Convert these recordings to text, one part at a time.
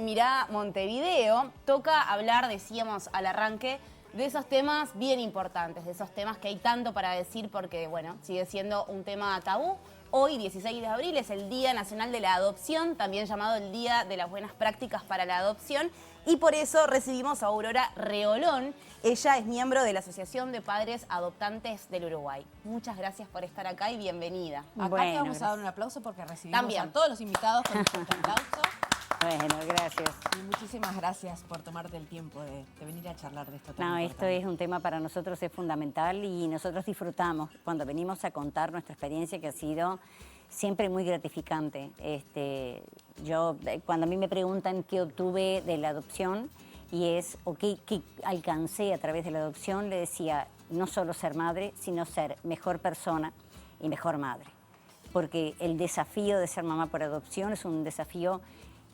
Mirá Montevideo, toca hablar, decíamos al arranque, de esos temas bien importantes, de esos temas que hay tanto para decir porque, bueno, sigue siendo un tema tabú. Hoy, 16 de abril, es el Día Nacional de la Adopción, también llamado el Día de las Buenas Prácticas para la Adopción. Y por eso recibimos a Aurora Reolón. Ella es miembro de la Asociación de Padres Adoptantes del Uruguay. Muchas gracias por estar acá y bienvenida. Acá Bueno, te vamos gracias. a dar un aplauso porque recibimos También. a todos los invitados con un fuerte aplauso. Bueno, gracias. Y muchísimas gracias por tomarte el tiempo de venir a charlar de esto tan No, esto importante. es un tema para nosotros, es fundamental y nosotros disfrutamos cuando venimos a contar nuestra experiencia que ha sido siempre muy gratificante. Cuando a mí me preguntan qué obtuve de la adopción o qué alcancé a través de la adopción, le decía no solo ser madre, sino ser mejor persona y mejor madre. Porque el desafío de ser mamá por adopción es un desafío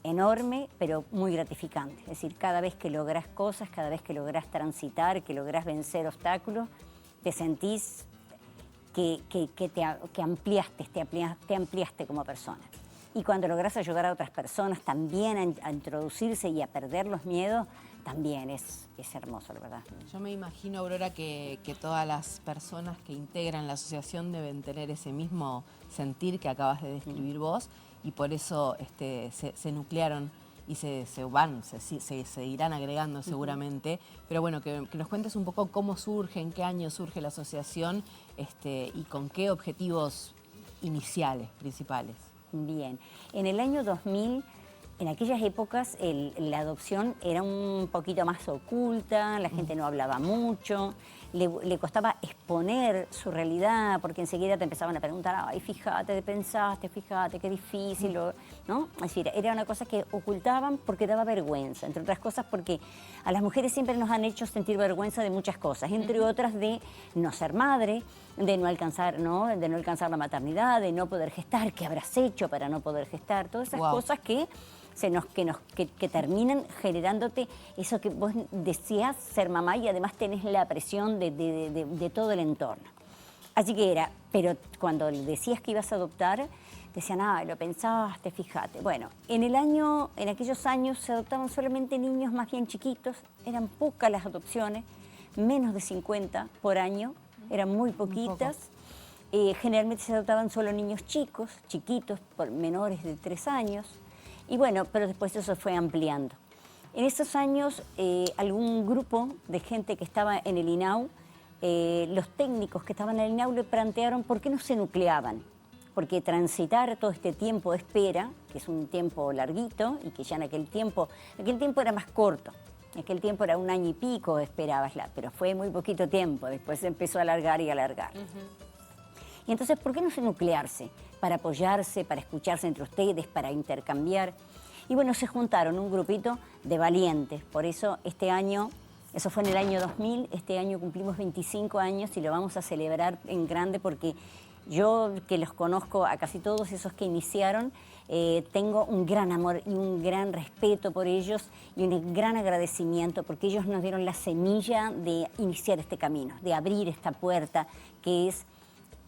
enorme, pero muy gratificante. Es decir, cada vez que logras cosas, cada vez que logras transitar, que logras vencer obstáculos, te sentís que te ampliaste como persona. Y cuando logras ayudar a otras personas también a introducirse y a perder los miedos, también es hermoso, la verdad. Yo me imagino, Aurora, que todas las personas que integran la asociación deben tener ese mismo sentir que acabas de describir vos y por eso se nuclearon y se irán agregando seguramente. Pero bueno, que nos cuentes un poco cómo surge, en qué año surge la asociación y con qué objetivos iniciales, principales. Bien, en el año 2000, en aquellas épocas, la adopción era un poquito más oculta, la gente no hablaba mucho, le costaba exponer su realidad, porque enseguida te empezaban a preguntar, ay, fíjate, pensaste, fíjate, qué difícil, ¿no? Es decir, era una cosa que ocultaban porque daba vergüenza, entre otras cosas porque a las mujeres siempre nos han hecho sentir vergüenza de muchas cosas, entre otras de no ser madre, de no alcanzar la maternidad, de no poder gestar, qué habrás hecho para no poder gestar, todas esas cosas que terminan generándote eso que vos deseas ser mamá y además tenés la presión de todo el entorno. Así que pero cuando decías que ibas a adoptar, decían, lo pensaste, fíjate. Bueno, en aquellos años se adoptaban solamente niños más bien chiquitos, eran pocas las adopciones, menos de 50 por año, eran muy poquitas. Generalmente se adoptaban solo niños chiquitos, menores de 3 años. Y bueno, pero después eso fue ampliando. En esos años, algún grupo de gente que estaba en el INAU, los técnicos que estaban en el INAU le plantearon por qué no se nucleaban. Porque transitar todo este tiempo de espera, que es un tiempo larguito, y que ya en aquel tiempo era más corto. En aquel tiempo era 1 año y pico esperabasla, pero fue muy poquito tiempo, después se empezó a alargar y alargar. Y entonces, ¿por qué no se nuclearse? Para apoyarse, para escucharse entre ustedes, para intercambiar. Y bueno, se juntaron un grupito de valientes. Por eso este año, eso fue en el año 2000, este año cumplimos 25 años y lo vamos a celebrar en grande porque yo, que los conozco a casi todos esos que iniciaron, tengo un gran amor y un gran respeto por ellos y un gran agradecimiento porque ellos nos dieron la semilla de iniciar este camino, de abrir esta puerta que es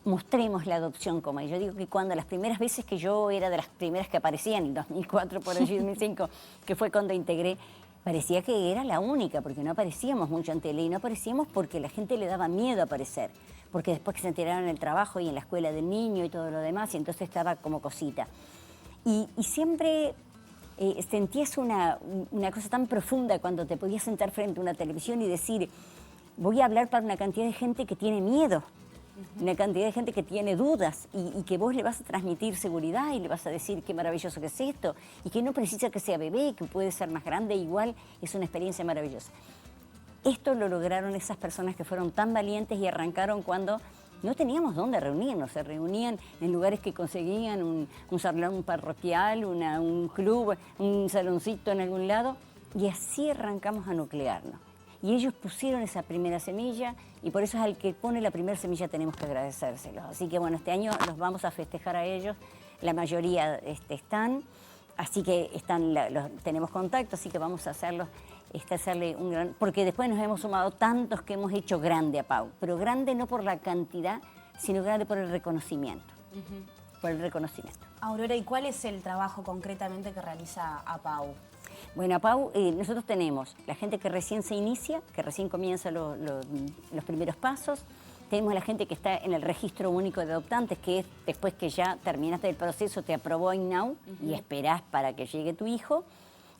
mostremos la adopción como es. Yo digo que cuando las primeras veces que yo era de las primeras que aparecía en el 2004, por allí, 2005, que fue cuando integré, parecía que era la única, porque no aparecíamos mucho en tele y no aparecíamos porque la gente le daba miedo a aparecer, porque después que se enteraron en el trabajo y en la escuela del niño y todo lo demás, y entonces estaba como cosita. Y siempre sentías una cosa tan profunda cuando te podías sentar frente a una televisión y decir, voy a hablar para una cantidad de gente que tiene miedo, una cantidad de gente que tiene dudas y que vos le vas a transmitir seguridad y le vas a decir qué maravilloso que es esto y que no precisa que sea bebé, que puede ser más grande, igual es una experiencia maravillosa. Esto lo lograron esas personas que fueron tan valientes y arrancaron cuando no teníamos dónde reunirnos, se reunían en lugares que conseguían un salón parroquial, un club, un saloncito en algún lado y así arrancamos a nuclearnos. Y ellos pusieron esa primera semilla y por eso es al que pone la primera semilla tenemos que agradecérselos. Así que bueno, este año los vamos a festejar a ellos, la mayoría están, así que tenemos contacto, así que vamos a hacerle un gran... Porque después nos hemos sumado tantos que hemos hecho grande a Pau, pero grande no por la cantidad, sino grande por el reconocimiento. Por el reconocimiento. Aurora, ¿y cuál es el trabajo concretamente que realiza APAU? Bueno, Pau, nosotros tenemos la gente que recién se inicia, que recién comienza los primeros pasos. Tenemos la gente que está en el registro único de adoptantes, que es después que ya terminaste el proceso, te aprobó INAU y esperás para que llegue tu hijo.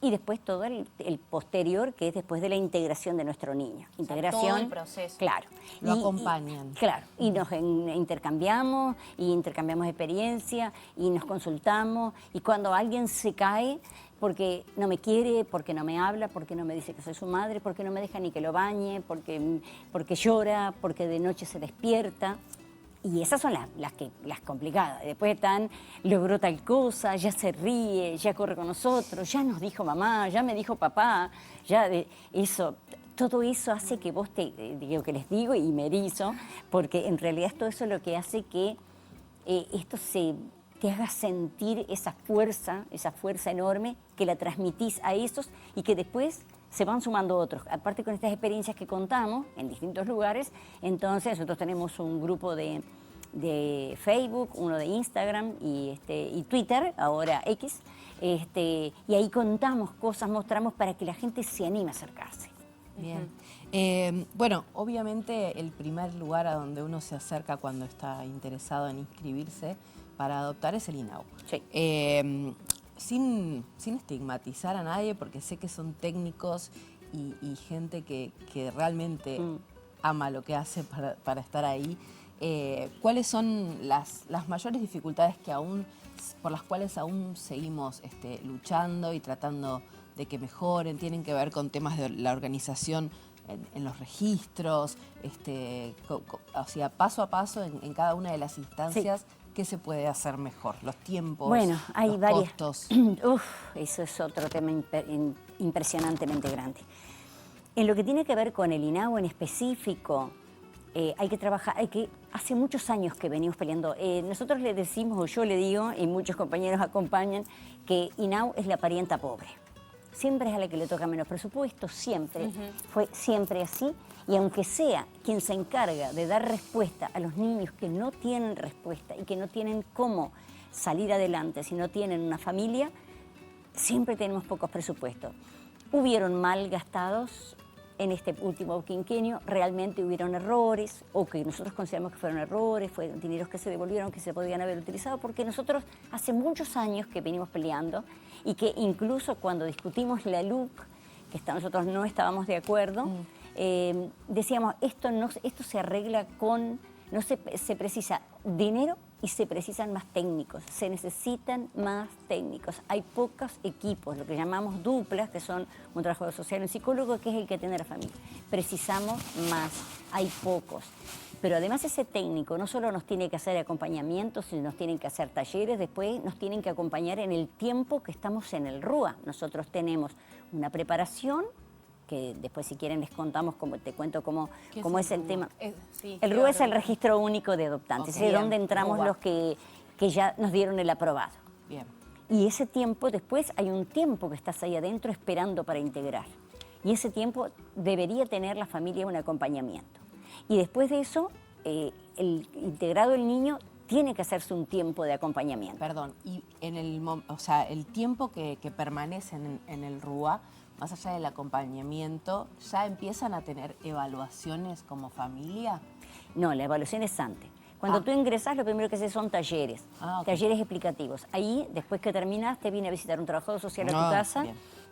Y después todo el posterior, que es después de la integración de nuestro niño. Integración, todo el proceso. Claro. Lo acompañan. Claro, y nos intercambiamos, y intercambiamos experiencia, y nos consultamos, y cuando alguien se cae porque no me quiere, porque no me habla, porque no me dice que soy su madre, porque no me deja ni que lo bañe, porque llora, porque de noche se despierta. Y esas son las complicadas. Después están, logró tal cosa, ya se ríe, ya corre con nosotros, ya nos dijo mamá, ya me dijo papá, todo eso hace que vos digo que les digo y me erizo, porque en realidad todo eso es lo que hace que esto te haga sentir esa fuerza enorme, que la transmitís a esos y que después se van sumando otros. Aparte con estas experiencias que contamos en distintos lugares, entonces nosotros tenemos un grupo de Facebook, uno de Instagram y Twitter, ahora X, y ahí contamos cosas, mostramos para que la gente se anime a acercarse. Bien. Bueno, obviamente el primer lugar a donde uno se acerca cuando está interesado en inscribirse para adoptar es el INAU. Sí. Sin estigmatizar a nadie, porque sé que son técnicos y gente que realmente ama lo que hace para estar ahí. ¿Cuáles son las mayores dificultades por las cuales aún seguimos luchando y tratando de que mejoren? Tienen que ver con temas de la organización en los registros, o sea, paso a paso en cada una de las instancias. Sí. ¿Qué se puede hacer mejor? ¿Los tiempos? Bueno, hay los varias. Costos. Eso es otro tema impresionantemente grande. En lo que tiene que ver con el INAU en específico, hay que trabajar, hace muchos años que venimos peleando. Nosotros le decimos, o yo le digo, y muchos compañeros acompañan, que INAU es la parienta pobre. Siempre es a la que le toca menos presupuesto, siempre. Fue siempre así. Y aunque sea quien se encarga de dar respuesta a los niños que no tienen respuesta y que no tienen cómo salir adelante si no tienen una familia, siempre tenemos pocos presupuestos. Hubieron mal gastados en este último quinquenio, realmente hubieron errores, o que nosotros consideramos que fueron errores, fueron dineros que se devolvieron, que se podían haber utilizado, porque nosotros hace muchos años que venimos peleando y que incluso cuando discutimos la LUC, que nosotros no estábamos de acuerdo, decíamos, esto se arregla se precisa dinero y se precisan más técnicos, se necesitan más técnicos. Hay pocos equipos, lo que llamamos duplas, que son un trabajador social y un psicólogo, que es el que atiende a la familia. Precisamos más, hay pocos. Pero además ese técnico no solo nos tiene que hacer acompañamiento, sino nos tienen que hacer talleres, después nos tienen que acompañar en el tiempo que estamos en el RUA. Nosotros tenemos una preparación, que después si quieren les contamos, te cuento cómo es el tema. El RUA es el Registro Único de Adoptantes, es donde entramos los que ya nos dieron el aprobado. Bien. Y ese tiempo, después hay un tiempo que estás ahí adentro esperando para integrar. Y ese tiempo debería tener la familia un acompañamiento. Y después de eso, el integrado el niño tiene que hacerse un tiempo de acompañamiento. Perdón, y el tiempo que permanecen en el RUA, más allá del acompañamiento, ¿ya empiezan a tener evaluaciones como familia? No, la evaluación es antes. Cuando tú ingresas, lo primero que haces son talleres, talleres explicativos. Ahí, después que terminas, te viene a visitar un trabajador social a tu casa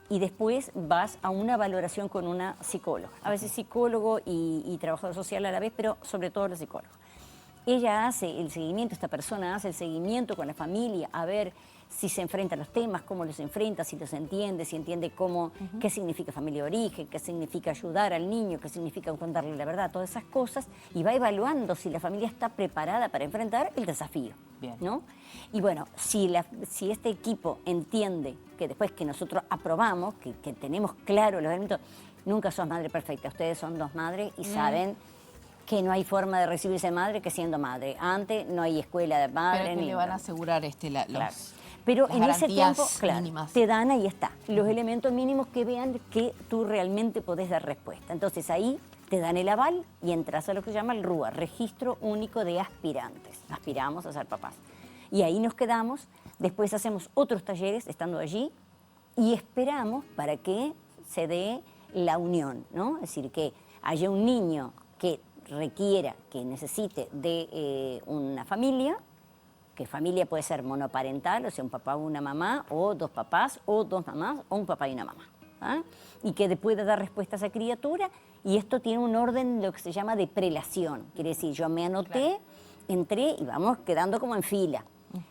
y después vas a una valoración con una psicóloga. A veces psicólogo y trabajador social a la vez, pero sobre todo la psicóloga. Ella hace el seguimiento, esta persona hace el seguimiento con la familia, a ver si se enfrenta a los temas, cómo los enfrenta, si los entiende, si entiende qué significa familia de origen, qué significa ayudar al niño, qué significa contarle la verdad, todas esas cosas, y va evaluando si la familia está preparada para enfrentar el desafío. Bien. ¿No? Y bueno, si este equipo entiende que después que nosotros aprobamos, que tenemos claro los elementos, nunca sos madre perfecta, ustedes son dos madres y saben que no hay forma de recibirse madre que siendo madre. Antes no hay escuela de madre. Pero que le van a asegurar claro. Pero en ese tiempo, claro, te dan, ahí está, los elementos mínimos que vean que tú realmente podés dar respuesta. Entonces ahí te dan el aval y entras a lo que se llama el RUA, Registro Único de Aspirantes. Aspiramos a ser papás. Y ahí nos quedamos, después hacemos otros talleres estando allí, y esperamos para que se dé la unión, ¿no? Es decir, que haya un niño que requiera, que necesite de una familia, que familia puede ser monoparental, o sea, un papá o una mamá, o dos papás, o dos mamás, o un papá y una mamá. ¿Ah? Y que pueda dar respuesta a esa criatura, y esto tiene un orden, lo que se llama de prelación. Quiere decir, yo me anoté, entré y vamos quedando como en fila.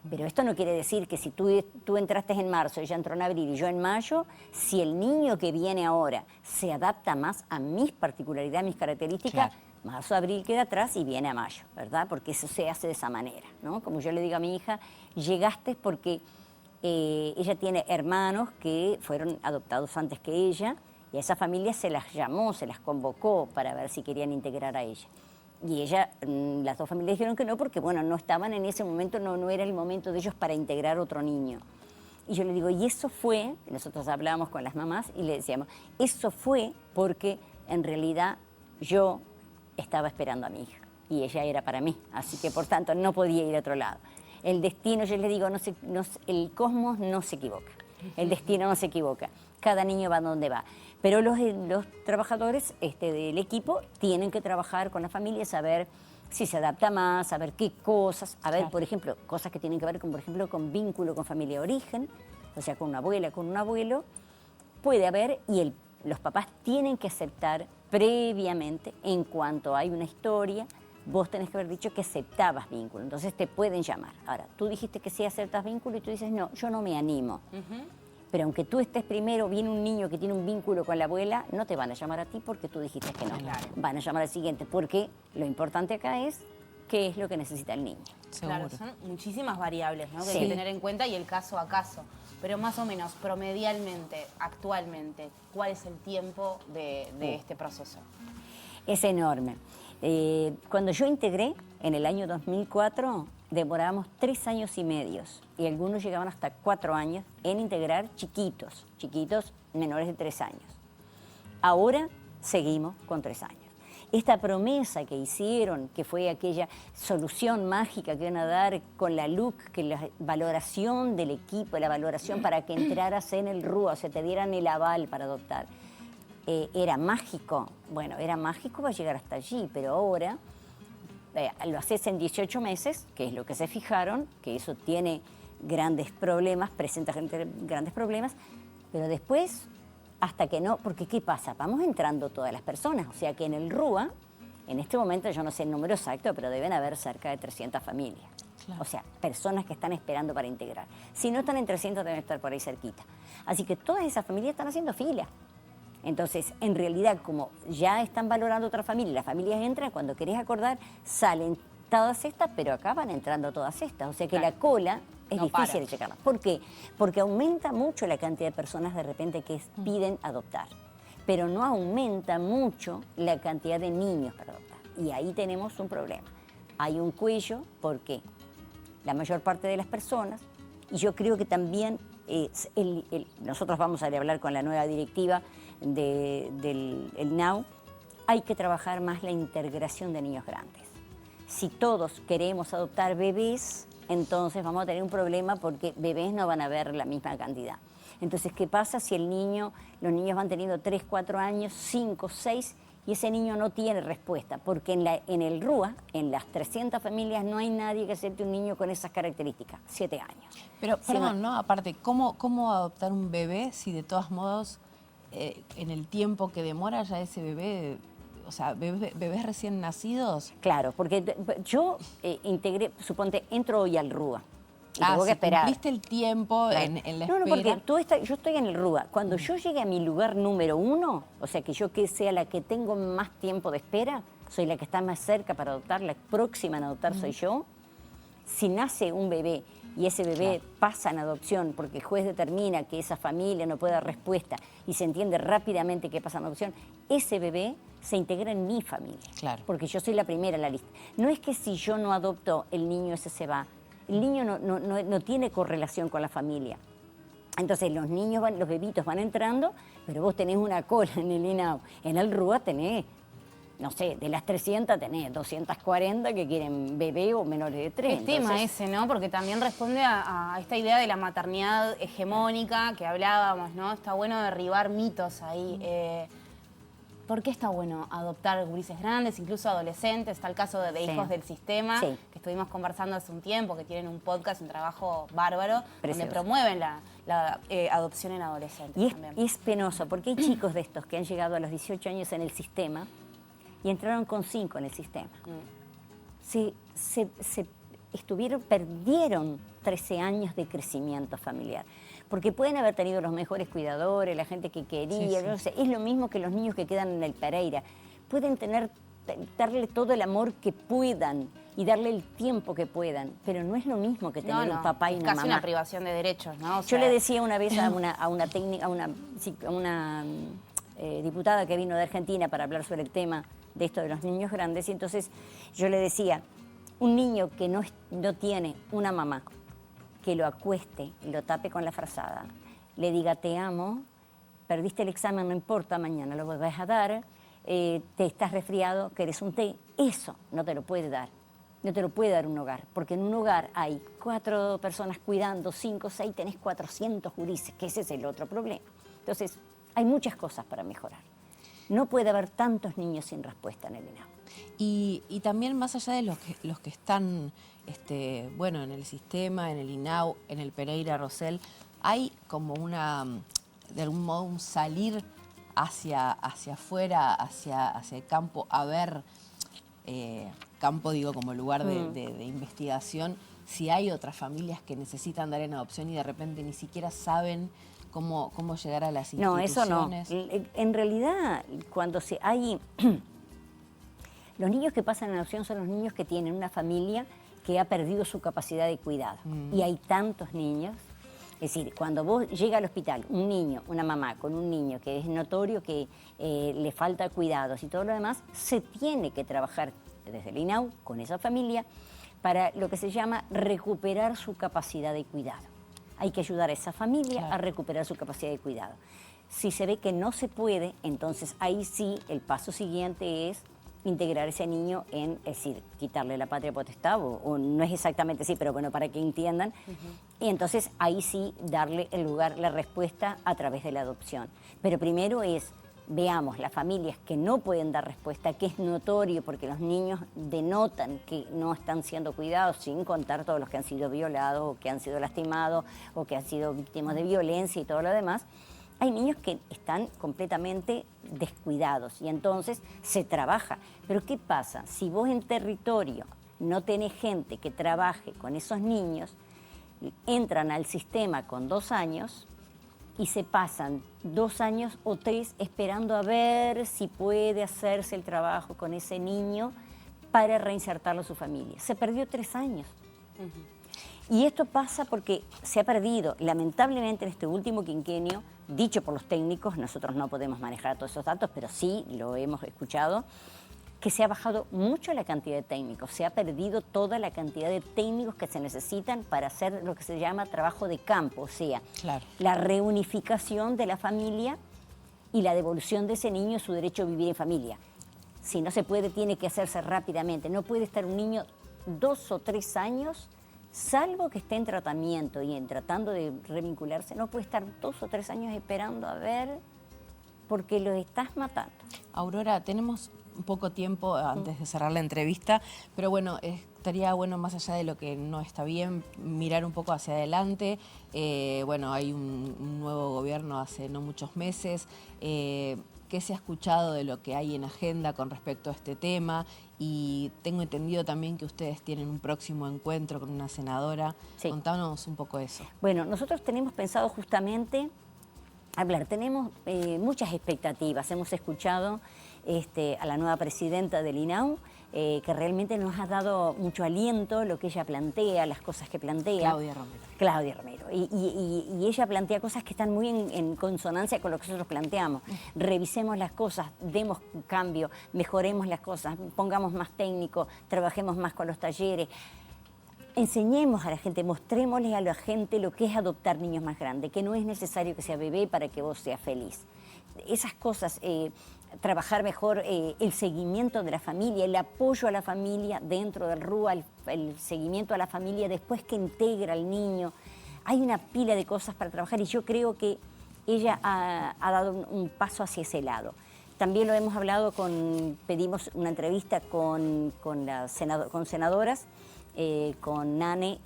Pero esto no quiere decir que si tú entraste en marzo, ella entró en abril y yo en mayo, si el niño que viene ahora se adapta más a mis particularidades, a mis características, marzo, abril queda atrás y viene a mayo, ¿verdad? Porque eso se hace de esa manera, ¿no? Como yo le digo a mi hija, llegaste porque ella tiene hermanos que fueron adoptados antes que ella, y a esa familia se las llamó, se las convocó para ver si querían integrar a ella. Y ella, las dos familias dijeron que no, porque bueno, no estaban en ese momento, no era el momento de ellos para integrar otro niño. Y yo le digo, y eso fue, nosotros hablábamos con las mamás y le decíamos, eso fue porque en realidad yo estaba esperando a mi hija y ella era para mí, así que por tanto no podía ir a otro lado. El destino, yo les digo, el cosmos no se equivoca, el destino no se equivoca, cada niño va donde va. Pero los trabajadores del equipo tienen que trabajar con la familia, saber si se adapta más, saber qué cosas, a ver, por ejemplo, cosas que tienen que ver con, por ejemplo, con vínculo con familia de origen, o sea, con una abuela, con un abuelo, puede haber, y los papás tienen que aceptar previamente, en cuanto hay una historia, vos tenés que haber dicho que aceptabas vínculo, entonces te pueden llamar. Ahora, tú dijiste que sí aceptas vínculo y tú dices, no, yo no me animo. Pero aunque tú estés primero, viene un niño que tiene un vínculo con la abuela, no te van a llamar a ti porque tú dijiste que no. Claro. Van a llamar al siguiente, porque lo importante acá es qué es lo que necesita el niño. Claro, son muchísimas variables, ¿no? Que Sí. hay que tener en cuenta y el caso a caso. Pero más o menos, promedialmente, actualmente, ¿cuál es el tiempo de este proceso? Es enorme. Cuando yo integré, en el año 2004, demorábamos 3 años y medio, y algunos llegaban hasta 4 años en integrar chiquitos menores de 3 años. Ahora seguimos con 3 años. Esta promesa que hicieron, que fue aquella solución mágica que iban a dar con la LUC, que la valoración del equipo, la valoración para que entraras en el RUA, o sea, te dieran el aval para adoptar, era mágico. Bueno, era mágico para llegar hasta allí, pero ahora lo haces en 18 meses, que es lo que se fijaron, que eso tiene grandes problemas, presenta grandes problemas, pero después, hasta que no, porque ¿qué pasa? Vamos entrando todas las personas, o sea que en el RUA, en este momento yo no sé el número exacto, pero deben haber cerca de 300 familias. Claro. O sea, personas que están esperando para integrar. Si no están en 300, deben estar por ahí cerquita. Así que todas esas familias están haciendo fila. Entonces, en realidad, como ya están valorando otra familia, las familias entran, cuando querés acordar, salen todas estas, pero acá van entrando todas estas. O sea que la cola es difícil de checarla. ¿Por qué? Porque aumenta mucho la cantidad de personas de repente que piden adoptar, pero no aumenta mucho la cantidad de niños para adoptar. Y ahí tenemos un problema. Hay un cuello, porque la mayor parte de las personas, y yo creo que también nosotros vamos a hablar con la nueva directiva del NAU, hay que trabajar más la integración de niños grandes. Si todos queremos adoptar bebés, entonces vamos a tener un problema porque bebés no van a ver la misma cantidad. Entonces, ¿qué pasa si los niños van teniendo 3, 4 años, 5, 6, y ese niño no tiene respuesta? Porque en el RUA, en las 300 familias, no hay nadie que acepte un niño con esas características, 7 años. Pero, perdón, ¿no? Aparte, ¿cómo adoptar un bebé si de todos modos, en el tiempo que demora ya ese bebé, o sea, bebés recién nacidos? Claro, porque yo integré, suponte, entro hoy al RUA. Y tengo que esperar. ¿Cumpliste el tiempo en la espera? No, porque yo estoy en el RUA. Cuando yo llegue a mi lugar número 1, o sea, que yo sea la que tengo más tiempo de espera, soy la que está más cerca para adoptar, la próxima en adoptar soy yo. Si nace un bebé y ese bebé pasa en adopción porque el juez determina que esa familia no puede dar respuesta y se entiende rápidamente que pasa en adopción, ese bebé se integra en mi familia. Claro. Porque yo soy la primera en la lista. No es que si yo no adopto, el niño ese se va. El niño no tiene correlación con la familia. Entonces los bebitos van entrando, pero vos tenés una cola en el INAU. En el RUA tenés no sé, de las 300 tenés 240 que quieren bebé o menores de 3. Qué tema ese, ¿no? Porque también responde a esta idea de la maternidad hegemónica que hablábamos, ¿no? Está bueno derribar mitos ahí. ¿Por qué está bueno adoptar gurises grandes, incluso adolescentes? Está el caso de Sí. Hijos del Sistema, Sí. que estuvimos conversando hace un tiempo, que tienen un podcast, un trabajo bárbaro, Precioso. donde promueven la adopción en adolescentes Y también. es penoso, porque hay chicos de estos que han llegado a los 18 años en el sistema y entraron con 5 en el sistema. Perdieron 13 años de crecimiento familiar. Porque pueden haber tenido los mejores cuidadores, la gente que quería, Sí. no sé, es lo mismo que los niños que quedan en el Pereira. Pueden darle todo el amor que puedan y darle el tiempo que puedan, pero no es lo mismo que tener un papá y es una casi mamá. una privación de derechos, ¿no? O Yo sea, le decía una vez a una diputada que vino de Argentina para hablar sobre el tema de esto de los niños grandes, y entonces yo le decía, un niño que no tiene una mamá que lo acueste y lo tape con la frazada, le diga te amo, perdiste el examen, no importa, mañana lo vas a dar, te estás resfriado, querés un té, eso no te lo puede dar. No te lo puede dar un hogar, porque en un hogar hay 4 personas cuidando, 5, 6, tenés 400 gurises, que ese es el otro problema. Entonces, hay muchas cosas para mejorar. No puede haber tantos niños sin respuesta en el INAU. Y también más allá de los que están bueno, en el sistema, en el INAU, en el Pereira Rosell, hay como de algún modo un salir hacia afuera, hacia el campo, a ver, campo digo como lugar de investigación, si hay otras familias que necesitan dar en adopción y de repente ni siquiera saben cómo llegar a las No, instituciones. eso no. En realidad, hay... Los niños que pasan en adopción son los niños que tienen una familia que ha perdido su capacidad de cuidado. Y hay tantos niños. Es decir, cuando vos llega al hospital, un niño, una mamá con un niño que es notorio que le falta cuidados y todo lo demás, se tiene que trabajar desde el INAU con esa familia para lo que se llama recuperar su capacidad de cuidado. Hay que ayudar a esa familia a recuperar su capacidad de cuidado. Si se ve que no se puede, entonces ahí sí el paso siguiente es integrar ese niño es decir, quitarle la patria potestad, o no es exactamente así, pero bueno, para que entiendan. Y entonces ahí sí darle el lugar, la respuesta a través de la adopción. Pero primero veamos las familias que no pueden dar respuesta, que es notorio porque los niños denotan que no están siendo cuidados, sin contar todos los que han sido violados, o que han sido lastimados, o que han sido víctimas de violencia y todo lo demás. Hay niños que están completamente descuidados y entonces se trabaja. Pero ¿qué pasa? Si vos en territorio no tenés gente que trabaje con esos niños, entran al sistema con 2 años y se pasan 2 años o 3 esperando a ver si puede hacerse el trabajo con ese niño para reinsertarlo a su familia. Se perdió 3 años. Y esto pasa porque se ha perdido, lamentablemente en este último quinquenio, dicho por los técnicos, nosotros no podemos manejar todos esos datos, pero sí lo hemos escuchado, que se ha bajado mucho la cantidad de técnicos, se ha perdido toda la cantidad de técnicos que se necesitan para hacer lo que se llama trabajo de campo, o sea, la reunificación de la familia y la devolución de ese niño a su derecho a vivir en familia. Si no se puede, tiene que hacerse rápidamente, no puede estar un niño 2 o 3 años, salvo que esté en tratamiento y tratando de revincularse, no puede estar 2 o 3 años esperando a ver, porque lo estás matando. Aurora, tenemos poco tiempo antes de cerrar la entrevista, pero bueno, estaría bueno, más allá de lo que no está bien, mirar un poco hacia adelante. Bueno, hay un nuevo gobierno hace no muchos meses. ¿Qué se ha escuchado de lo que hay en agenda con respecto a este tema? Y tengo entendido también que ustedes tienen un próximo encuentro con una senadora. Sí. Contanos un poco eso. Bueno, nosotros tenemos pensado justamente hablar, tenemos muchas expectativas. Hemos escuchado a la nueva presidenta del INAU, que realmente nos ha dado mucho aliento lo que ella plantea, las cosas que plantea. Claudia Romero. Y ella plantea cosas que están muy en consonancia con lo que nosotros planteamos. Revisemos las cosas, demos cambio, mejoremos las cosas, pongamos más técnicos, trabajemos más con los talleres. Enseñemos a la gente, mostrémosle a la gente lo que es adoptar niños más grandes, que no es necesario que sea bebé para que vos seas feliz. esas cosas, trabajar mejor el seguimiento de la familia, el apoyo a la familia dentro del RUA, el seguimiento a la familia después que integra al niño. Hay una pila de cosas para trabajar y yo creo que ella ha dado un paso hacia ese lado. También lo hemos hablado pedimos una entrevista con senadoras, con Nane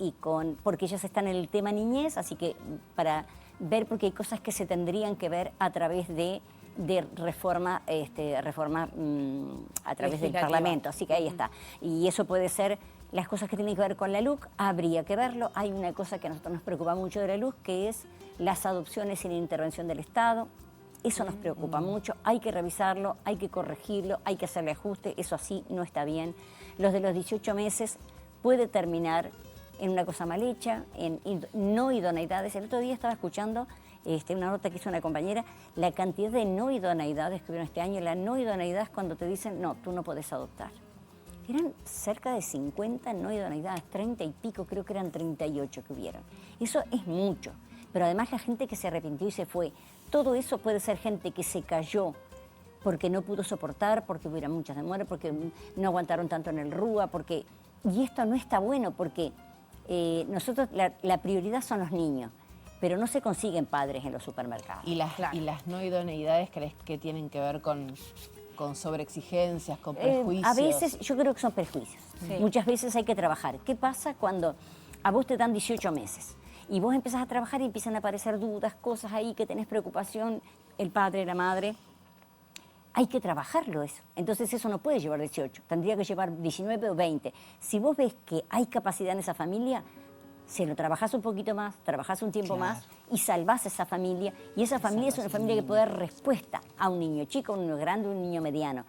porque ellas están en el tema niñez, así que para ver, porque hay cosas que se tendrían que ver a través de reforma, a través del Parlamento, así que ahí está. Y eso puede ser las cosas que tienen que ver con la LUC, habría que verlo. Hay una cosa que a nosotros nos preocupa mucho de la LUC, que es las adopciones sin intervención del Estado. Eso nos preocupa mucho, hay que revisarlo, hay que corregirlo, hay que hacerle ajuste, eso así no está bien. Los de los 18 meses puede terminar en una cosa mal hecha, en no idoneidades. El otro día estaba escuchando una nota que hizo una compañera, la cantidad de no idoneidades que hubieron este año. La no idoneidad es cuando te dicen, no, tú no podés adoptar. Eran cerca de 50 no idoneidades, 30 y pico, creo que eran 38 que hubieron. Eso es mucho, pero además la gente que se arrepintió y se fue. Todo eso puede ser gente que se cayó porque no pudo soportar, porque hubiera muchas demoras, porque no aguantaron tanto en el RUA, y esto no está bueno porque nosotros, la prioridad son los niños, pero no se consiguen padres en los supermercados. ¿Y las no idoneidades crees que tienen que ver con sobreexigencias, con prejuicios? A veces yo creo que son prejuicios. Sí. Muchas veces hay que trabajar. ¿Qué pasa cuando a vos te dan 18 meses? Y vos empezás a trabajar y empiezan a aparecer dudas, cosas ahí que tenés preocupación, el padre, la madre. Hay que trabajarlo eso. Entonces eso no puede llevar 18, tendría que llevar 19 o 20. Si vos ves que hay capacidad en esa familia, se lo trabajás un poquito más, trabajás un tiempo más y salvás a esa familia. Y esa familia es una familia que puede dar respuesta a un niño chico, un niño grande, un niño mediano.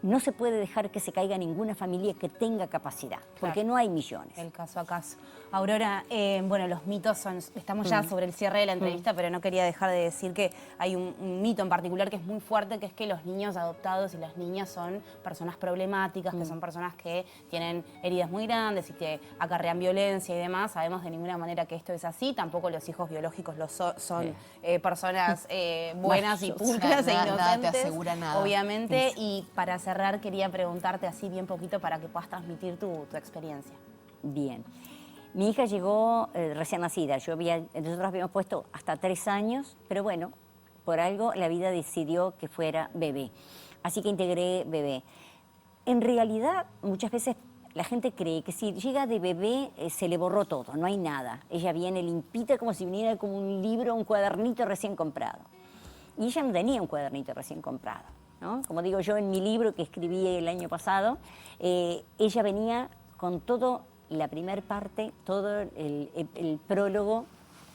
No se puede dejar que se caiga ninguna familia que tenga capacidad, porque no hay millones. El caso a caso. Aurora, bueno, los mitos estamos ya sobre el cierre de la entrevista, pero no quería dejar de decir que hay un mito en particular que es muy fuerte, que es que los niños adoptados y las niñas son personas problemáticas, que son personas que tienen heridas muy grandes y que acarrean violencia y demás. Sabemos de ninguna manera que esto es así, tampoco los hijos biológicos son personas buenas y pulcras e inocentes. Nada te asegura nada. Obviamente, y para cerrar quería preguntarte así bien poquito para que puedas transmitir tu experiencia. Bien. Mi hija llegó recién nacida. Nosotros habíamos puesto hasta 3 años, pero bueno, por algo la vida decidió que fuera bebé. Así que integré bebé. En realidad, muchas veces la gente cree que si llega de bebé se le borró todo, no hay nada. Ella viene limpita como si viniera como un libro, un cuadernito recién comprado. Y ella no tenía un cuadernito recién comprado, ¿no? Como digo yo en mi libro que escribí el año pasado, ella venía con todo. La primera parte, todo el prólogo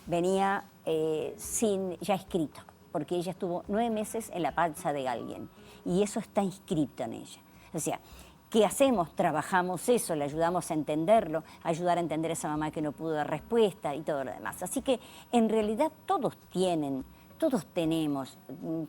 venía ya escrito, porque ella estuvo 9 meses en la panza de alguien y eso está inscrito en ella. O sea, ¿qué hacemos? Trabajamos eso, le ayudamos a entenderlo, ayudar a entender a esa mamá que no pudo dar respuesta y todo lo demás. Así que en realidad todos tenemos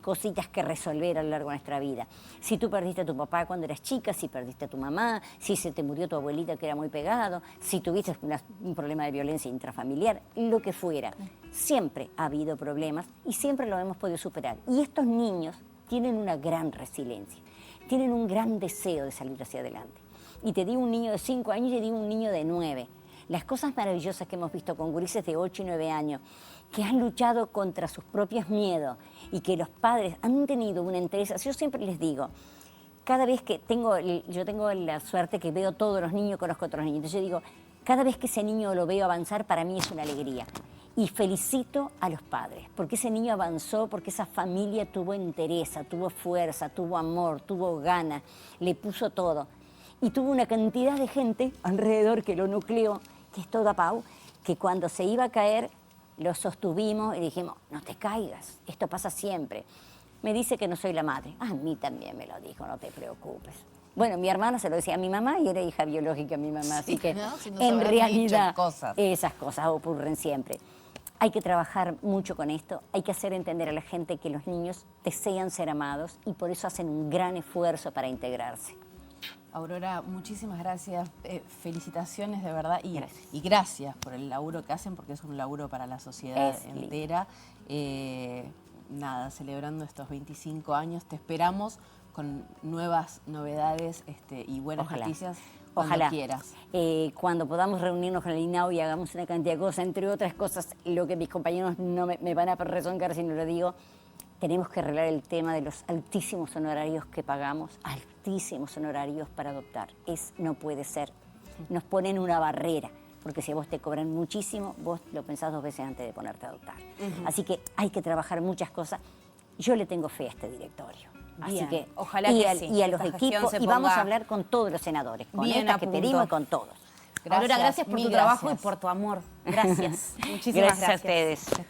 cositas que resolver a lo largo de nuestra vida. Si tú perdiste a tu papá cuando eras chica, si perdiste a tu mamá, si se te murió tu abuelita que era muy pegado, si tuviste un problema de violencia intrafamiliar, lo que fuera. Siempre ha habido problemas y siempre lo hemos podido superar. Y estos niños tienen una gran resiliencia, tienen un gran deseo de salir hacia adelante. Y te digo un niño de 5 años y te digo un niño de 9. Las cosas maravillosas que hemos visto con gurises de 8 y 9 años, que han luchado contra sus propios miedos y que los padres han tenido una entereza. Yo siempre les digo, cada vez que yo tengo la suerte que veo todos los niños, conozco a otros niños, entonces yo digo, cada vez que ese niño lo veo avanzar, para mí es una alegría. Y felicito a los padres, porque ese niño avanzó, porque esa familia tuvo entereza, tuvo fuerza, tuvo amor, tuvo ganas, le puso todo. Y tuvo una cantidad de gente alrededor que lo nucleó, que es toda Pau, que cuando se iba a caer, lo sostuvimos y dijimos, no te caigas, esto pasa siempre. Me dice que no soy la madre. A mí también me lo dijo, no te preocupes. Bueno, mi hermana se lo decía a mi mamá y era hija biológica de mi mamá, así que ¿no? Si no en realidad esas cosas ocurren siempre. Hay que trabajar mucho con esto, hay que hacer entender a la gente que los niños desean ser amados y por eso hacen un gran esfuerzo para integrarse. Aurora, muchísimas gracias, felicitaciones de verdad y gracias por el laburo que hacen porque es un laburo para la sociedad entera. nada, celebrando estos 25 años. Te esperamos con nuevas novedades y buenas Ojalá. noticias cuando Ojalá. quieras. Cuando podamos reunirnos con el INAU y hagamos una cantidad de cosas, entre otras cosas, lo que mis compañeros no me van a rezongar si no lo digo, tenemos que arreglar el tema de los altísimos honorarios que pagamos, altísimos honorarios para adoptar. No puede ser. Nos ponen una barrera, porque si a vos te cobran muchísimo, vos lo pensás 2 veces antes de ponerte a adoptar. Así que hay que trabajar muchas cosas. Yo le tengo fe a este directorio. Así Bien, que, ojalá y, que al- sí, y a que los esta gestión equipos, se y vamos ponga a hablar con todos los senadores, con bien estas a que punto. pedimos y con todos. Aurora, gracias por tu mil trabajo y gracias. por tu amor. Gracias. Muchísimas gracias. Gracias a ustedes. Te esperamos.